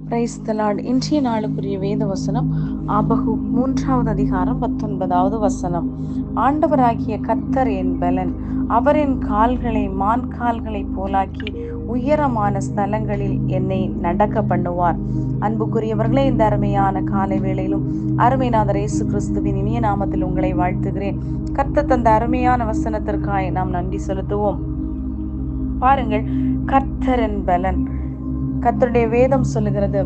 Praise the Lord. இன்றைய நாளுக்குரிய வேத வசனம் ஆபகூக் 3வது அதிகாரம் 19வது வசனம். ஆண்டவராகிய கர்த்தர் என் பலன், அவர் என் கால்களை மான் கால்களைப் போலாக்கி உயரமான ஸ்தலங்களில் என்னை நடக்க பண்ணுவார். அன்புக்குரியவர்களே, இந்த அருமையான காலை வேளையிலும் அருமைநாதர் இயேசு கிறிஸ்துவின் இனிய நாமத்தில் உங்களை வாழ்த்துகிறேன். கர்த்தர் தந்த அருமையான வசனத்திற்காய் நாம் நன்றி செலுத்துவோம். பாருங்கள், கர்த்தர் என் பலன். கர்த்தருடைய வேதம் சொல்லுகிறது,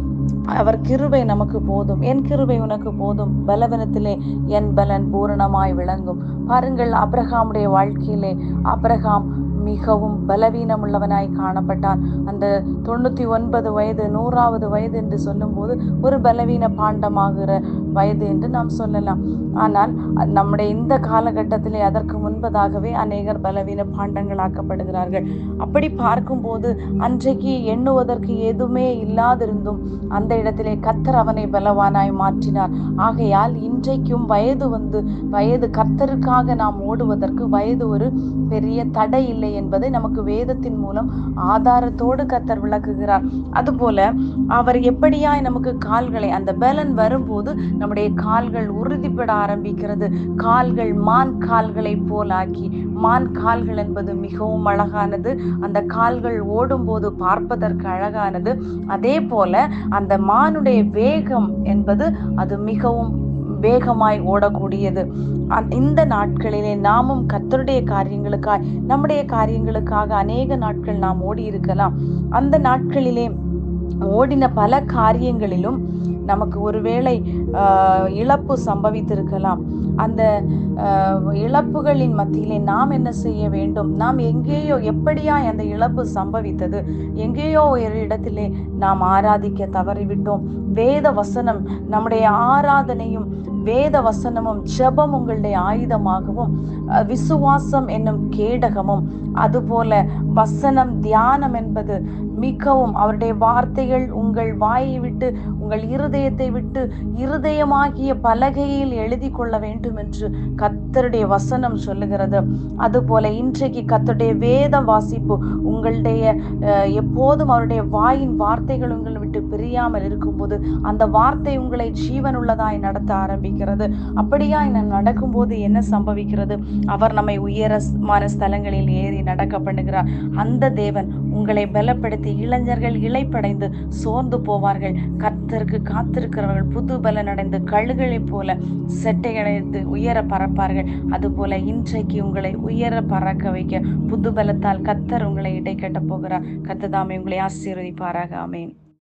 அவர் கிருபை நமக்கு போதும், என் கிருபை உனக்கு போதும், பலவீனத்திலே என் பலன் பூரணமாய் விளங்கும். பாருங்கள், ஆபிரகாமுடைய வாழ்க்கையிலே ஆபிரகாம் மிகவும் பலவீனம் உள்ளவனாய் காணப்பட்டான். அந்த 99 வயது 100வது வயது என்று சொல்லும் போது ஒரு பலவீன பாண்டமாகிற வயது என்று நாம் சொல்லலாம். ஆனால் நம்முடைய இந்த காலகட்டத்திலே அதற்கு முன்பதாகவே அநேகர் பலவீன பாண்டங்களாக்கப்படுகிறார்கள். அப்படி பார்க்கும்போது அன்றைக்கு எண்ணுவதற்கு எதுவுமே இல்லாதிருந்தும் அந்த இடத்திலே கர்த்தர் அவனை பலவானாய் மாற்றினார். ஆகையால் இன்றைக்கும் வயது கர்த்தருக்காக நாம் ஓடுவதற்கு வயது ஒரு பெரிய தடை இல்லை என்பதை நமக்கு வேதத்தின் மூலம் ஆதாரத்தோடு கர்த்தர் விளக்குகிறார். அதுபோல அவர் எப்படியாய் நமக்கு கால்களை, அந்த பலன் வரும்போது நம்முடைய கால்கள் உறுதிப்பட ஆரம்பிக்கிறது. கால்கள் மான் கால்களை போலாக்கி, மான் கால்கள் என்பது மிகவும் அழகானது. அந்த கால்கள் ஓடும்போது பார்ப்பதற்கு அழகானது. அதே போல அந்த மானுடைய வேகம் என்பது அது மிகவும் வேகமாய் ஓடக்கூடியது. இந்த நாட்களிலே நாமும் கர்த்தருடைய காரியங்களுக்காக, நம்முடைய காரியங்களுக்காக அநேக நாட்கள் நாம் ஓடி இருக்கலாம். அந்த நாட்களிலே ஓடின பல காரியங்களிலும் நமக்கு ஒருவேளை இழப்பு சம்பவித்திருக்கலாம். அந்த இழப்புகளின் மத்தியிலே நாம் என்ன செய்ய வேண்டும்? நாம் எங்கேயோ எப்படியாய் அந்த இழப்பு சம்பவித்தது, எங்கேயோ ஒரு இடத்திலே நாம் ஆராதிக்க தவறிவிட்டோம். வேத வசனம், நம்முடைய ஆராதனையும் வேத வசனமும் ஜெபம் உங்களுடைய ஆயுதமாகவும், விசுவாசம் என்னும் கேடகமும், அதுபோல வசனம் தியானம் என்பது மிகவும், அவருடைய வார்த்தைகள் உங்கள் வாயை விட்டு, உங்கள் இருதயத்தை விட்டு இருதயமாகிய பலகையில் எழுதி கொள்ள வேண்டும் என்று கர்த்தருடைய வசனம் சொல்லுகிறது. அதுபோல இன்றைக்கு கர்த்தருடைய வேத வாசிப்பு உங்களுடைய எப்போதும் அவருடைய வாயின் வார்த்தைகள் உங்களை விட்டு பிரியாமல் இருக்கும்போது அந்த வார்த்தை உங்களை ஜீவனுள்ளதாய் நடத்த ஆரம்பிக்கிறது. அப்படியாய் நடக்கும்போது என்ன சம்பவிக்கிறது? அவர் நம்மை உயரமான ஸ்தலங்களில் ஏறி நடக்க பண்ணுகிறார். அந்த தேவன் உங்களை பலப்படுத்தி, இளைஞர்கள் இளைப்படைந்து சோர்ந்து போவார்கள். கர்த்தருக்கு காத்திருக்கிறவர்கள் புது பலன் அடைந்து கழுகளைப் போல செட்டையடைந்து உயர பறப்பார்கள். அதுபோல இன்றைக்கு உங்களை உயர பறக்க வைக்க புது பலத்தால் கர்த்தர் உங்களை இடை கட்ட போகிறார். கர்த்தர் தாமே உங்களை ஆசீர்வதிப்பாராக. ஆமென்.